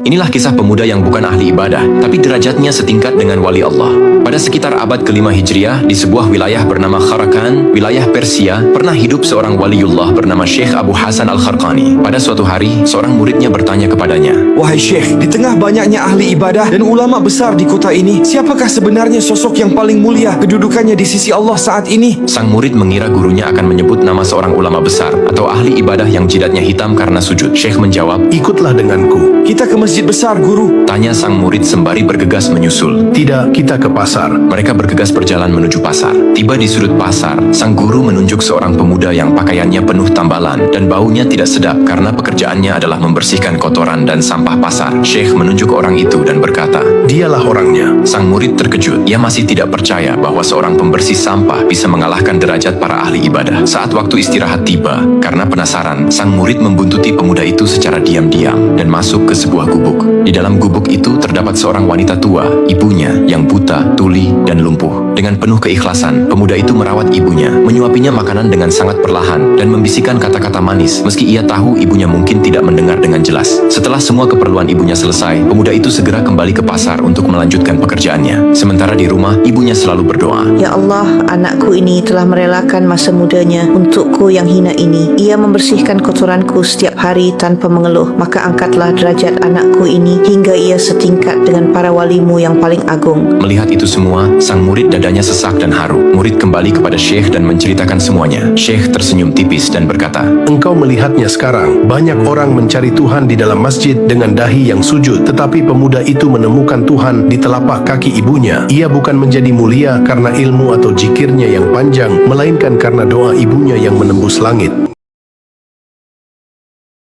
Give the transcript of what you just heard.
Inilah kisah pemuda yang bukan ahli ibadah, tapi derajatnya setingkat dengan wali Allah. Pada sekitar abad ke-5 Hijriah, di sebuah wilayah bernama Kharakan, wilayah Persia, pernah hidup seorang waliullah bernama Syekh Abu Hasan Al-Kharqani. Pada suatu hari, seorang muridnya bertanya kepadanya, "Wahai Syekh, di tengah banyaknya ahli ibadah dan ulama besar di kota ini, siapakah sebenarnya sosok yang paling mulia kedudukannya di sisi Allah saat ini?" Sang murid mengira gurunya akan menyebut nama seorang ulama besar atau ahli ibadah yang jidatnya hitam karena sujud. Syekh menjawab, "Ikutlah denganku." "Kita ke masjid besar, Guru." tanya sang murid sembari bergegas menyusul. "Tidak, kita ke pasar." Mereka bergegas berjalan menuju pasar. Tiba di sudut pasar, sang guru menunjuk seorang pemuda yang pakaiannya penuh tambalan dan baunya tidak sedap karena pekerjaannya adalah membersihkan kotoran dan sampah pasar. Syekh menunjuk orang itu dan berkata, "Dialah orangnya." sang murid terkejut. Ia masih tidak percaya bahwa seorang pembersih sampah bisa mengalahkan derajat para ahli ibadah. Saat waktu istirahat tiba, karena penasaran, sang murid membuntuti pemuda itu secara diam-diam dan masuk ke sebuah gubuk. Di dalam gubuk itu terdapat seorang wanita tua, ibunya yang buta, tuli, dan lumpuh. Dengan penuh keikhlasan, pemuda itu merawat ibunya, menyuapinya makanan dengan sangat perlahan, dan membisikkan kata-kata manis, meski ia tahu ibunya mungkin tidak mendengar dengan jelas. Setelah semua keperluan ibunya selesai, pemuda itu segera kembali ke pasar untuk melanjutkan pekerjaannya. Sementara di rumah, ibunya selalu berdoa, Ya Allah, anakku ini telah merelakan masa mudanya untukku yang hina ini. Ia membersihkan kotoranku setiap hari tanpa mengeluh. Maka angkatlah derajat anakku ini hingga ia setingkat dengan para walimu yang paling agung. Melihat itu semua, sang murid dadanya sesak dan haru. Murid kembali kepada Syekh dan menceritakan semuanya. Syekh tersenyum tipis dan berkata, "Engkau melihatnya sekarang. Banyak orang mencari Tuhan di dalam masjid dengan dahi yang sujud. Tetapi pemuda itu menemukan Tuhan di telapak kaki ibunya. Ia bukan menjadi mulia karena ilmu atau jikirnya yang panjang, melainkan karena doa ibunya yang menembus langit."